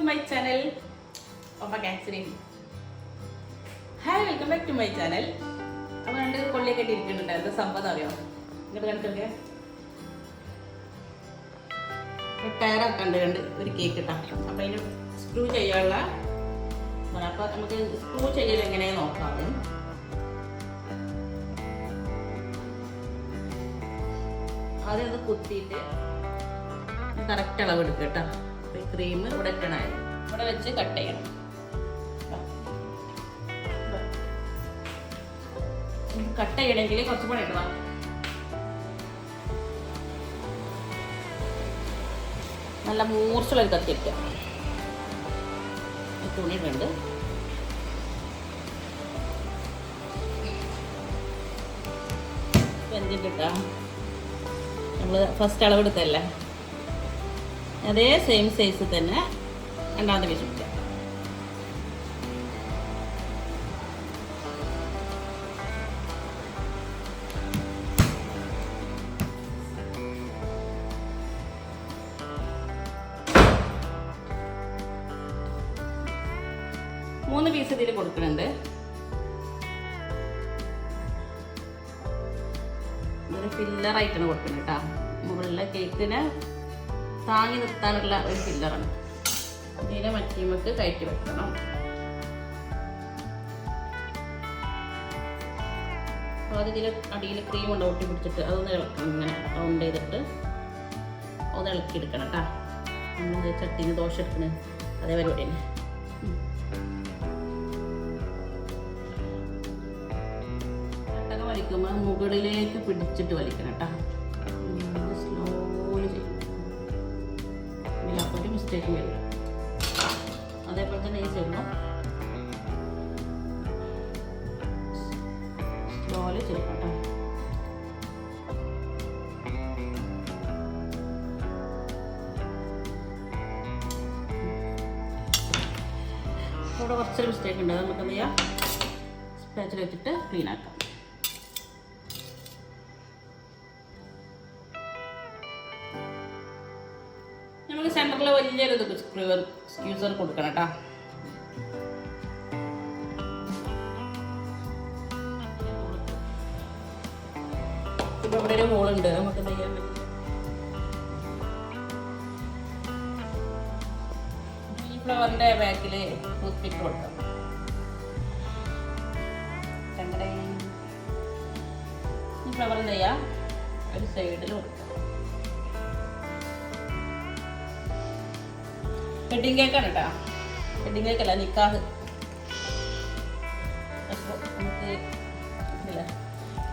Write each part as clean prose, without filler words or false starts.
my channel. Papa Cassidy. Hi, welcome back to my channel. I'm going to go to the Sampadario. I'm going to go ഒരു cake ഇട്ടാ അപ്പം അതിന് screw ചെയ്യാനുള്ള അപ്പോൾ നമുക്ക് screw ചെയ്യൽ എങ്ങനെയാണ് നോക്കാം. ആദ്യം അത് കുത്തിയിട്ട് കറക്റ്റ് അളവ് എടുക്കുക കേട്ടോ. അപ്പോൾ ഈ ക്രീം ഇവിടെ ഇട്ടണായി ഇവിടെ വെച്ച് കട്ട് ചെയ്യണം. കട്ട് ചെയ്യണമെങ്കിൽ കുറച്ച് പണി ഇടണം. നല്ല മൂർച്ചുള്ളൊരു കത്തിയിട്ട് തുണി ഇടുന്നുണ്ട്. വെന്തിട്ടാ നമ്മൾ ഫസ്റ്റ് അളവെടുത്തല്ലേ അതേ സെയിം സൈസ് തന്നെ രണ്ടാമത്തെ പീസ് ഇട്ട. മൂന്ന് പീസ് ഇതിൽ കൊടുക്കുന്നുണ്ട്. ഇതൊരു ഫില്ലറായിട്ടാണ് കൊടുക്കുന്നത് കേട്ടോ. മുകളിലെ കേക്കിനെ താങ്ങി നിർത്താനുള്ള ഒരു ഫില്ലറാണ്. ഇതിനെ മറ്റീമക്ക് കയറ്റി വെക്കണം. അപ്പോൾ അതിൽ അടിയിൽ ക്രീം കൊണ്ട് ഒട്ടി പിടിച്ചിട്ട് അതൊന്ന് ഇളക്കണം. ഇങ്ങനെ റൗണ്ട് ചെയ്തിട്ട് ഒന്ന് ഇളക്കിയെടുക്കണം കേട്ടോ. നമ്മൾ ചട്ടീന് ദോശ എടുക്കുന്നത് അതേ പരിപാടി തന്നെ. വലിക്കുമ്പോൾ മുകളിലേക്ക് പിടിച്ചിട്ട് വലിക്കണം കേട്ടോ. സ്ലോലി ചെയ്യും. ഇതിലപ്പോൾ ഒരു മിസ്റ്റേക്ക് വരില്ല. അതേപോലെ തന്നെ ഈ ചെയ്യണം. സ്ലോലി ചെയ്യണം കേട്ടോ. ഇവിടെ കുറച്ചൊരു മിസ്റ്റേക്ക് ഉണ്ട്. അത് നമുക്ക് എന്ത് ചെയ്യാം, സ്പാച്ചിൽ വെച്ചിട്ട് ക്ലീൻ ആക്കാം. നമുക്ക് സെൻറ്ററിൽ വലിയൊരു സ്ക്യൂസർ കൊടുക്കണം കേട്ടോ. ഇപ്പം ഇവിടെ ഒരു ഹോളുണ്ട്. നമുക്ക് എന്ത് ചെയ്യാൻ പറ്റും, ഈ ഫ്ലവറിൻ്റെ ബാക്കിൽ ടൂത്ത്പിക്ക് കൊടുക്കാം. ഈ ഫ്ലവർ എന്ത് ചെയ്യാം, ഒരു സൈഡിൽ കൊടുക്കാം. വെഡിങ് കേക്കാണ് കേട്ടോ. വെഡിങ് കേക്കല്ല, നിക്കാഹ്. അപ്പോൾ നമുക്ക് ഇല്ല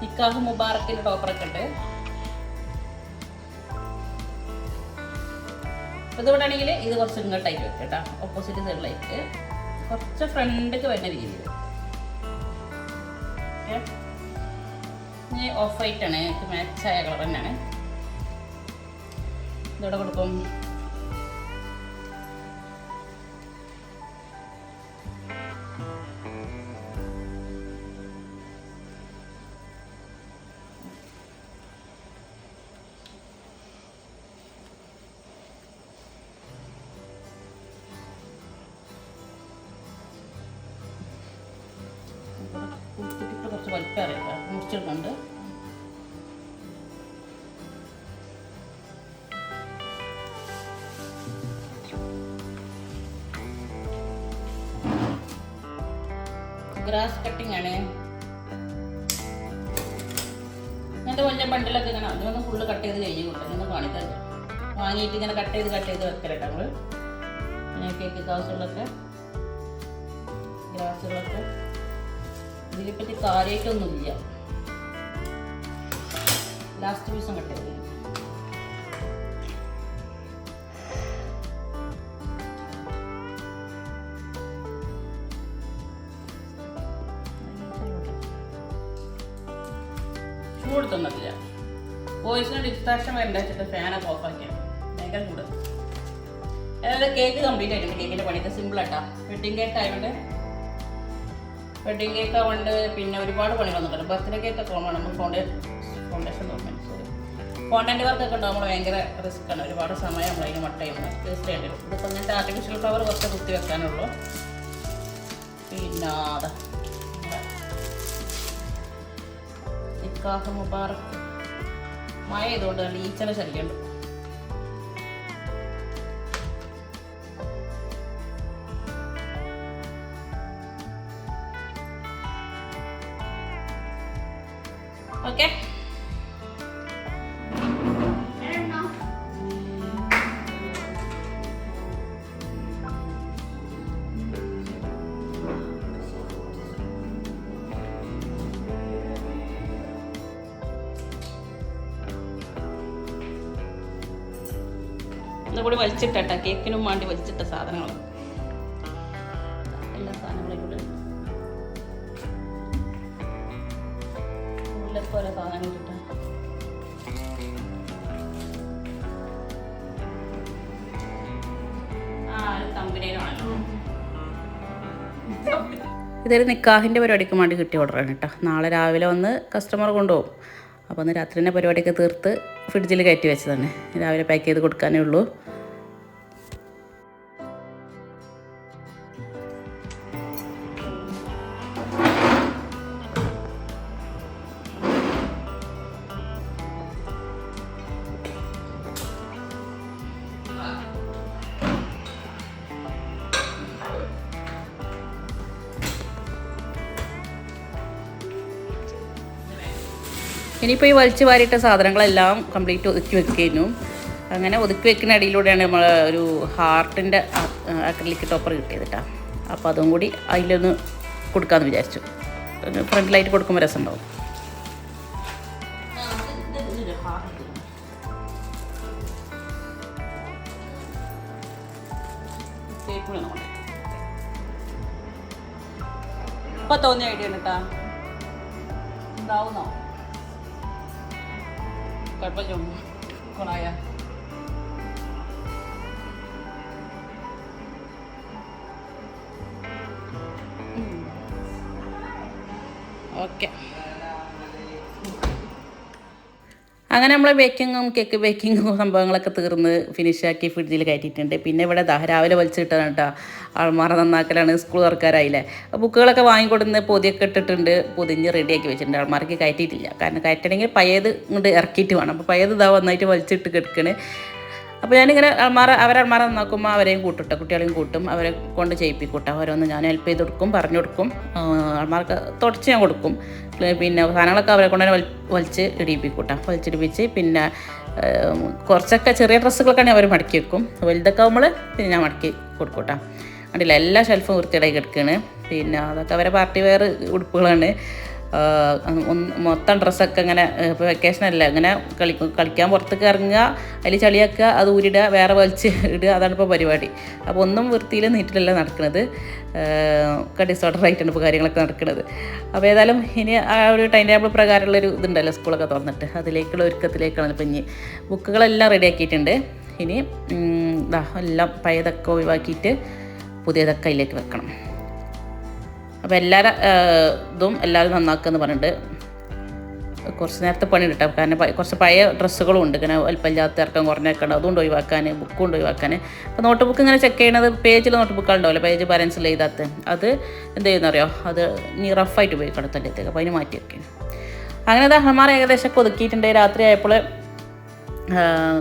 നിക്കാഹ് മുബാറക്കിൻ്റെ ടോപ്പറൊക്കെ ഉണ്ട്. അപ്പോൾ ഇതിവിടെ ആണെങ്കിൽ ഇത് കുറച്ച് ഇങ്ങോട്ടായിട്ട് വെക്കുക കേട്ടോ. ഓപ്പോസിറ്റ് സൈഡിലേക്ക് കുറച്ച് ഫ്രണ്ടിലേക്ക് വരുന്ന രീതിയിൽ. ഓക്കെ, ഇനി ഓഫ് വൈറ്റാണ്, എനിക്ക് മാച്ചായ കളർ തന്നെയാണ്. ഇതിവിടെ കൊടുക്കും. കുറച്ച് വലിപ്പം അറിയാം, മുറിച്ചെടുക്കുന്നുണ്ട്. ഗ്രാസ് കട്ടിങ് ആണ്. ഇങ്ങനത്തെ വലിയ ബണ്ടിലൊക്കെ ഇങ്ങനെ അതൊന്ന് ഫുള്ള് കട്ട് ചെയ്ത് കഴിഞ്ഞ് കൊടുക്കാം. ഒന്ന് കാണിക്കാൻ വാങ്ങിയിട്ട് ഇങ്ങനെ കട്ട് ചെയ്ത് വെക്കലട്ടോ നമ്മൾ. അങ്ങനെ കേക്ക് ഗ്ലാസുകളൊക്കെ ഇതിനെപ്പറ്റി കാര്യമായിട്ടൊന്നുമില്ല. ലാസ്റ്റ് പീസും കട്ട് ചെയ്ത് ചൂടുത്തൊന്നുമില്ല. വോയിസിന് ഡിസ്ട്രാക്ഷൻ വരണ്ട വെച്ചിട്ട് ഫാനൊക്കെ ഓഫാക്കിയാണ്. ഭയങ്കര ചൂട്. അതായത് കേക്ക് കംപ്ലീറ്റ് ആയിട്ടുണ്ട്. കേക്കിൻ്റെ പണിയൊക്കെ സിമ്പിളാട്ടാ. വെഡിങ് കേക്ക് ആയതുകൊണ്ട് വെഡിങ് കേക്ക് ആവുകൊണ്ട് പിന്നെ ഒരുപാട് പണികളൊന്നും പറ്റില്ല. ബർത്ത്ഡേ കേക്ക് ഒക്കെ വേണം. നമ്മൾ ഫൗണ്ടേഷൻ നോക്കാൻ സോറി കോണ്ടന്റ് വർക്കൊക്കെ ഉണ്ടാകുമ്പോൾ ഭയങ്കര റിസ്ക്കാണ്. ഒരുപാട് സമയം നമ്മൾ അതിന് മട്ട ചെയ്യുന്നത് വേസ്റ്റ് ചെയ്യേണ്ടി വരും. ഇതിപ്പോൾ ഇങ്ങനത്തെ ആർട്ടിഫിഷ്യൽ ഫ്ലവർ കുറച്ച് കുത്തി വെക്കാനുള്ളൂ. പിന്നെ അതാ നിക്കാഹ് മുബാറക്ക്. മഴ ചെയ്തുകൊണ്ട് നല്ല ഈച്ചയുടെ ശല്യമുണ്ട്. ഓക്കെ, ഇതുകൂടി വലിച്ചിട്ട കേക്കിനും വേണ്ടി വലിച്ചിട്ട സാധനങ്ങൾ എല്ലാ സാധനങ്ങളും ഇവിടെ ഉള്ളിലൊക്കെ ഓരോ സാധനങ്ങൾ ഇട്ട തമ്പുരാനാണല്ലോ. ഇതൊരു നിക്കാഹിൻ്റെ പരിപാടിക്ക് വേണ്ടി കിട്ടിയ ഓർഡറാണ് കേട്ടോ. നാളെ രാവിലെ വന്ന് കസ്റ്റമർ കൊണ്ടുപോകും. അപ്പോൾ ഒന്ന് രാത്രി തന്നെ പരിപാടിയൊക്കെ തീർത്ത് ഫ്രിഡ്ജിൽ കയറ്റി വെച്ചതാണ്. രാവിലെ പാക്ക് ചെയ്ത് കൊടുക്കാനേ ഉള്ളൂ. ഇനിയിപ്പോൾ ഈ വലിച്ചു വാരിയിട്ട സാധനങ്ങളെല്ലാം കംപ്ലീറ്റ് ഒതുക്കി വെക്കുന്നു. അങ്ങനെ ഒതുക്കി വെക്കുന്ന ഇടയിലൂടെയാണ് നമ്മൾ ഒരു ഹാർട്ടിൻ്റെ അക്രിലിക് ടോപ്പർ കിട്ടിയത് കേട്ടോ. അപ്പോൾ അതും കൂടി അതിലൊന്ന് കൊടുക്കാമെന്ന് വിചാരിച്ചു. ഫ്രണ്ടിലായിട്ട് കൊടുക്കുമ്പോൾ രസമുണ്ടാവും. ഇപ്പോൾ തോന്നിയ ഐഡിയ ഉണ്ട് കേട്ടോ. ഉണ്ടാവുന്നോ കുഴപ്പമില്ല, കൊണായ ഓക്കെ. അങ്ങനെ നമ്മൾ ബേക്കിങ്ങും കേക്ക് ബേക്കിങ്ങും സംഭവങ്ങളൊക്കെ തീർന്ന് ഫിനിഷാക്കി ഫ്രിഡ്ജിൽ കയറ്റിയിട്ടുണ്ട്. പിന്നെ ഇവിടെ രാവിലെ വലിച്ചിട്ടാണ് കേട്ടോ. ആൾമാറ നന്നാക്കലാണ്. സ്കൂൾ തുറക്കാറായില്ലേ. ബുക്കുകളൊക്കെ വാങ്ങിക്കൊടുന്ന് പൊതിയൊക്കെ ഇട്ടിട്ടുണ്ട്. പൊതിഞ്ഞ് റെഡിയാക്കി വെച്ചിട്ടുണ്ട്. ആൾമാർക്ക് കയറ്റിയിട്ടില്ല. കാരണം കയറ്റണമെങ്കിൽ പഴയത് ഇങ്ങോട്ട് ഇറക്കിയിട്ട് വേണം. അപ്പോൾ പഴയത് ഇതാ വന്നായിട്ട് വലിച്ചിട്ട് കിടക്കണേ. അപ്പോൾ ഞാനിങ്ങനെ അവരൾമാരെ നന്നാക്കുമ്പോൾ അവരെയും കൂട്ടിട്ട് കുട്ടികളെയും കൂട്ടും. അവരെ കൊണ്ട് ചെയ്യിപ്പിക്കൂട്ടാം. ഓരോന്ന് ഞാൻ ഹെൽപ്പ് ചെയ്ത് കൊടുക്കും, പറഞ്ഞു കൊടുക്കും. ആൾമാർക്ക് തുടച്ച് ഞാൻ കൊടുക്കും. പിന്നെ സാധനങ്ങളൊക്കെ അവരെ കൊണ്ട് തന്നെ വലിച്ച് ഇടിയിപ്പിക്കൂട്ടാം. വലിച്ചിടിപ്പിച്ച് പിന്നെ കുറച്ചൊക്കെ ചെറിയ ഡ്രസ്സുകളൊക്കെയാണെങ്കിൽ അവർ മടക്കി വെക്കും. വലുതൊക്കെ ആകുമ്പോൾ പിന്നെ ഞാൻ മടക്കി കൊടുക്കൂട്ടാം. കണ്ടില്ല, എല്ലാ ഷെൽഫും വൃത്തിയായി കിടക്കുകയാണ്. പിന്നെ അതൊക്കെ അവരെ പാർട്ടി വെയർ ഉടുപ്പുകളാണ്. മൊത്തം ഡ്രസ്സൊക്കെ ഇങ്ങനെ ഇപ്പോൾ വെക്കേഷനല്ല, ഇങ്ങനെ കളിക്കാൻ പുറത്തേക്ക് ഇറങ്ങുക, അതിൽ ചളിയാക്കുക, അത് ഊരിടുക, വേറെ വലിച്ച് ഇടുക. അതാണ് ഇപ്പോൾ പരിപാടി. അപ്പോൾ ഒന്നും വൃത്തിയിൽ നീറ്റിലല്ല നടക്കുന്നത്. ഒക്കെ ഡിസോർഡർ ആയിട്ടാണ് ഇപ്പോൾ കാര്യങ്ങളൊക്കെ നടക്കുന്നത്. അപ്പോൾ ഏതായാലും ഇനി ആ ഒരു ടൈം ടേബിൾ പ്രകാരമുള്ളൊരു ഇതുണ്ടല്ലോ, സ്കൂളൊക്കെ തുറന്നിട്ട് അതിലേക്കുള്ള ഒരുക്കത്തിലേക്കാണ് ഇപ്പം ഇനി. ബുക്കുകളെല്ലാം റെഡിയാക്കിയിട്ടുണ്ട്. ഇനി എല്ലാം പഴയതൊക്കെ ഒഴിവാക്കിയിട്ട് പുതിയതൊക്കെ അതിലേക്ക് വെക്കണം. അപ്പോൾ എല്ലാവരും നന്നാക്കുമെന്ന് പറഞ്ഞിട്ട് കുറച്ച് നേരത്തെ പണി കിട്ടാം. കാരണം കുറച്ച് പഴയ ഡ്രസ്സുകളും ഉണ്ട്, ഇങ്ങനെ വലിപ്പമില്ലാത്ത ഇറക്കം കുറഞ്ഞേക്കണം. അതുകൊണ്ട് ഒഴിവാക്കാൻ, ബുക്കും കൊണ്ട് ഒഴിവാക്കാൻ. അപ്പോൾ നോട്ട് ബുക്ക് ഇങ്ങനെ ചെക്ക് ചെയ്യണത് പേജിൽ നോട്ട് ബുക്കുകളുണ്ടാവില്ല, പേജ് ബാലൻസിൽ എഴുതാത്ത അത് എന്ത് ചെയ്യുന്നറിയോ, അത് ഇനി റഫായിട്ട് ഉപയോഗിക്കണം തൻ്റെത്തേക്ക്. അപ്പോൾ അതിന് മാറ്റി വെക്കണം. അങ്ങനെ അമ്മമാർ ഏകദേശമൊക്കെ ഒതുക്കിയിട്ടുണ്ട്. രാത്രി ആയപ്പോൾ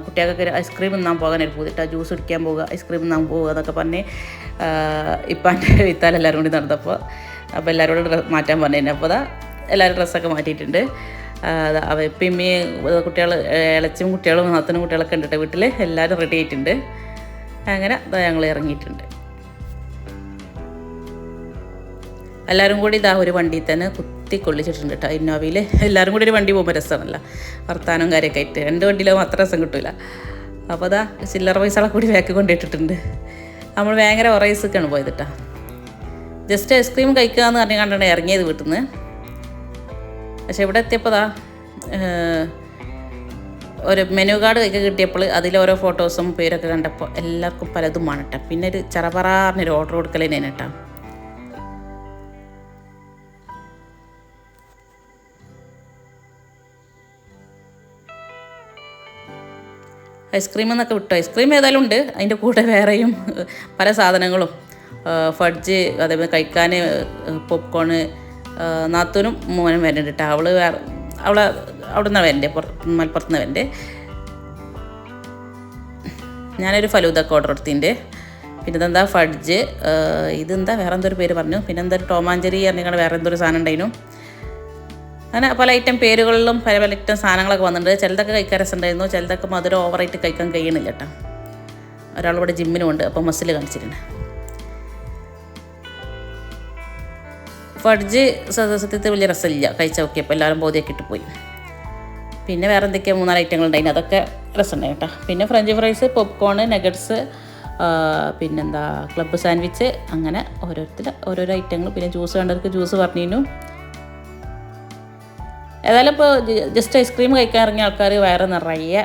കുട്ടികൾക്ക് ഐസ്ക്രീം തിന്നാൻ പോകാനൊരു പൂതിട്ട് ജ്യൂസ് കുടിക്കാൻ പോവുക, ഐസ്ക്രീം തിന്നാൻ പോവുക എന്നൊക്കെ പറഞ്ഞ് ഇപ്പം എൻ്റെ വിത്താൽ എല്ലാവരും കൂടി നടന്നപ്പോൾ അപ്പോൾ എല്ലാവരോടും മാറ്റാൻ പറഞ്ഞു. അപ്പോൾ എല്ലാവരും ഡ്രസ്സൊക്കെ മാറ്റിയിട്ടുണ്ട്. ഇപ്പം ഇമ്മി കുട്ടികൾ ഇളച്ചും കുട്ടികളും നാത്തനും കുട്ടികളൊക്കെ ഉണ്ട് വീട്ടിൽ. എല്ലാവരും റെഡി ആയിട്ടുണ്ട്. അങ്ങനെ ഞങ്ങൾ ഇറങ്ങിയിട്ടുണ്ട്. എല്ലാവരും കൂടി ഒരു വണ്ടിയിൽ തന്നെ കുത്തിക്കൊള്ളിച്ചിട്ടുണ്ട് കേട്ടോ. ഇന്നോവയിൽ എല്ലാവരും കൂടി ഒരു വണ്ടി പോകുമ്പോൾ രസമാണല്ലോ, വർത്താനം കാര്യമൊക്കെ ആയിട്ട്. 2 വണ്ടിയിലാവും അത്ര രസം കിട്ടില്ല. അപ്പോൾ ചില്ലറ പൈസകളെ കൂടി ബാക്ക് കൊണ്ടിട്ടിട്ടുണ്ട്. നമ്മൾ ഭയങ്കര ഒറൈസൊക്കെയാണ് പോയത് കേട്ടോ. ജസ്റ്റ് ഐസ്ക്രീം കഴിക്കുക എന്ന് പറഞ്ഞ് കണ്ടാണ് ഇറങ്ങിയത് വീട്ടിൽ നിന്ന്. പക്ഷെ ഇവിടെ എത്തിയപ്പോൾ ഒരു മെനു കാർഡ് ഒക്കെ കിട്ടിയപ്പോൾ അതിലോരോ ഫോട്ടോസും പേരൊക്കെ കണ്ടപ്പോൾ എല്ലാവർക്കും പലതും ആണ് കേട്ടോ. പിന്നെ ഒരു ചറപറാറിനൊരു ഓർഡർ കൊടുക്കലേനെ കേട്ടോ. ഐസ്ക്രീം എന്നൊക്കെ വിട്ടു. ഐസ്ക്രീം ഏതായാലും ഉണ്ട്, അതിൻ്റെ കൂടെ വേറെയും പല സാധനങ്ങളും, ഫഡ്ജ്, അതേപോലെ കഴിക്കാൻ പോപ്കോണ്. നാത്തൂനും മോനും വരുന്നുണ്ട് കേട്ടോ. അവൾ അവിടെ നിന്നാണ് വരണ്ടേ, മലപ്പുറത്ത് നിന്ന് വരണ്ടേ. ഞാനൊരു ഫലൂദൊക്കെ ഓർഡർ എടുത്തിൻ്റെ. പിന്നെ ഇതെന്താ ഫഡ്ജ്, ഇതെന്താ വേറെ എന്തൊരു പേര് പറഞ്ഞു. പിന്നെ എന്താ ടോമാഞ്ചേരി പറഞ്ഞാൽ വേറെ എന്തൊരു സാധനം ഉണ്ടായിരുന്നു. അങ്ങനെ പല ഐറ്റം പേരുകളിലും പല പല ഐറ്റം സാധനങ്ങളൊക്കെ വന്നിട്ടുണ്ട്. ചിലതൊക്കെ കഴിക്കാൻ രസമുണ്ടായിരുന്നു, ചിലതൊക്കെ മധുരം ഓവറായിട്ട് കഴിക്കാൻ കഴിയണില്ല കേട്ടോ. ഒരാളിവിടെ ജിമ്മിനുമുണ്ട്, അപ്പോൾ മസിൽ കാണിച്ചിട്ടുണ്ട്. ഫഡ്ജ് സത്യത്തിൽ വലിയ രസമില്ല, കഴിച്ചാൽ നോക്കിയപ്പോൾ എല്ലാവരും ബോധിയൊക്കെ ഇട്ട് പോയി. പിന്നെ വേറെ എന്തൊക്കെയാണ് 3-4 ഐറ്റങ്ങൾ ഉണ്ടായിരുന്നു, അതൊക്കെ രസമുണ്ടായി കേട്ടോ. പിന്നെ ഫ്രഞ്ച് ഫ്രൈസ്, പോപ്കോണ്, നഗറ്റ്സ്, പിന്നെന്താ ക്ലബ്ബ് സാൻഡ്വിച്ച്, അങ്ങനെ ഓരോരോ ഐറ്റങ്ങൾ. പിന്നെ ജ്യൂസ് വേണ്ടവർക്ക് ജ്യൂസ് പറഞ്ഞിരുന്നു. ഏതായാലും ഇപ്പോൾ ജസ്റ്റ് ഐസ്ക്രീം കഴിക്കാൻ ഇറങ്ങിയ ആൾക്കാർ വയറ് നിറയെ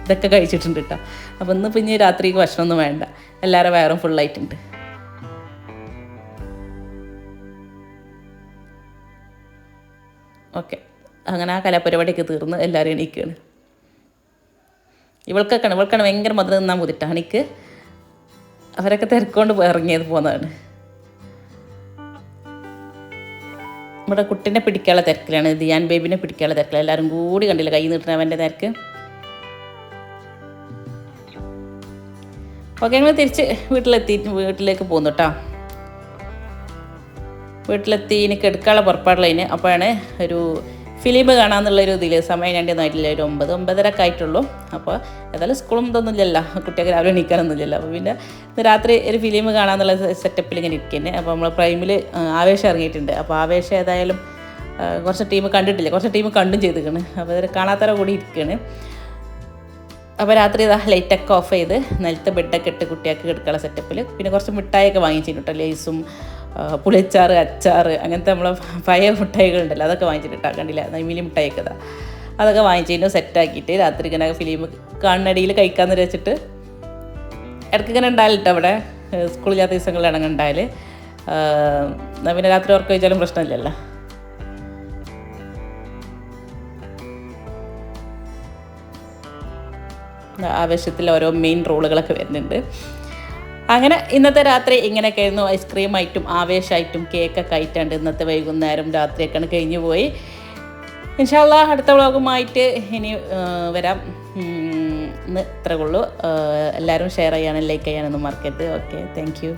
ഇതൊക്കെ കഴിച്ചിട്ടുണ്ട് കേട്ടോ. അപ്പോൾ ഇന്നിപ്പോൾ ഇനി രാത്രിക്ക് ഭക്ഷണമൊന്നും വേണ്ട, എല്ലാവരും വയറും ഫുള്ളായിട്ടുണ്ട്. ഓക്കെ, അങ്ങനെ ആ കലാപരിപാടിയൊക്കെ തീർന്ന് എല്ലാവരും എണീക്കുകയാണ്. ഇവൾക്കാണ് ഭയങ്കര മധുരം തിന്നാൻ പോതിട്ടാണ് എനിക്ക്. അവരൊക്കെ തിരക്കൊണ്ട് ഇറങ്ങിയത് പോകുന്നതാണ്. നമ്മുടെ കുട്ടീനെ പിടിക്കാനുള്ള തിരക്കിലാണ്, ദിയാൻ ബേബിനെ പിടിക്കാനുള്ള തിരക്കിലാണ്. എല്ലാവരും കൂടി കണ്ടില്ല കൈ നീട്ടണ അവൻ്റെ തിരക്ക്. ഓക്കെ, ഞങ്ങൾ തിരിച്ച് വീട്ടിലേക്ക് പോന്നു കേട്ടോ. വീട്ടിലെത്തി എനിക്ക് എടുക്കാനുള്ള പുറപ്പാടുള്ളതിന്. അപ്പോഴാണ് ഒരു ഫിലിം കാണാമെന്നുള്ളൊരു ഇതിൽ സമയം 2:00 ഒരു 9-9:30 ആയിട്ടുള്ളൂ. അപ്പോൾ ഏതായാലും സ്കൂളും ഇതൊന്നും ഇല്ലല്ലോ, കുട്ടിയൊക്കെ രാവിലെ എണീക്കാനൊന്നുമില്ലല്ലോ. അപ്പോൾ പിന്നെ രാത്രി ഒരു ഫിലിം കാണാമെന്നുള്ള സെറ്റപ്പിൽ ഇങ്ങനെ ഇരിക്കുന്നത്. അപ്പോൾ നമ്മൾ പ്രൈമിൽ ആവേശം ഇറങ്ങിയിട്ടുണ്ട്. അപ്പോൾ ആവേശം ഏതായാലും കുറച്ച് ടീം കണ്ടിട്ടില്ല, കുറച്ച് ടീം കണ്ടും ചെയ്തിരിക്കണ്. അപ്പോൾ അതിൽ കാണാത്തവരെ കൂടി ഇരിക്കുകയാണ്. അപ്പോൾ രാത്രി ഇതാ ലൈറ്റൊക്കെ ഓഫ് ചെയ്ത് നിലത്ത് ബെഡൊക്കെ ഇട്ട് കുട്ടിയൊക്കെ എടുക്കാനുള്ള സെറ്റപ്പിൽ. പിന്നെ കുറച്ച് മിഠായിയൊക്കെ വാങ്ങിച്ചിട്ടുണ്ട് കേട്ടോ, ലേസും പുളിച്ചാറ്, അച്ചാറ്, അങ്ങനത്തെ നമ്മളെ പഴയ മിഠായികളുണ്ടല്ലോ, അതൊക്കെ വാങ്ങിച്ചിട്ടാ കണ്ടില്ല. നെയ്മിലി മിഠായിയൊക്കെ ഇതാ അതൊക്കെ വാങ്ങിച്ചതിന് സെറ്റാക്കിയിട്ട് രാത്രി ഇങ്ങനെ ഫിലിം കാണുന്നടിയിൽ കഴിക്കാമെന്ന് വെച്ചിട്ട്. ഇടയ്ക്ക് ഇങ്ങനെ ഉണ്ടായാലിട്ടോ അവിടെ സ്കൂളില്ലാത്ത ദിവസങ്ങളിലാണ് അങ്ങനെ ഉണ്ടായാൽ. പിന്നെ രാത്രി ഉറക്കം കഴിച്ചാലും പ്രശ്നമില്ലല്ലോ. ആവേശത്തിൽ ഓരോ മെയിൻ റോളുകളൊക്കെ വരുന്നുണ്ട്. അങ്ങനെ ഇന്നത്തെ രാത്രി ഇങ്ങനെയൊക്കെ ആയിരുന്നു. ഐസ്ക്രീമായിട്ടും ആവേശമായിട്ടും കേക്കൊക്കെ ആയിട്ടാണ്ട് ഇന്നത്തെ വൈകുന്നേരം രാത്രിയൊക്കെയാണ് കഴിഞ്ഞു പോയി. ഇൻഷാ അല്ലാഹ് അടുത്ത വ്ളോഗുമായിട്ട് ഇനി വരാം. ഇന്ന് ഇത്രേ ഉള്ളൂ. എല്ലാവരും ഷെയർ ചെയ്യാനും ലൈക്ക് ചെയ്യാനൊന്നും മറക്കരുത്. Okay, thank you.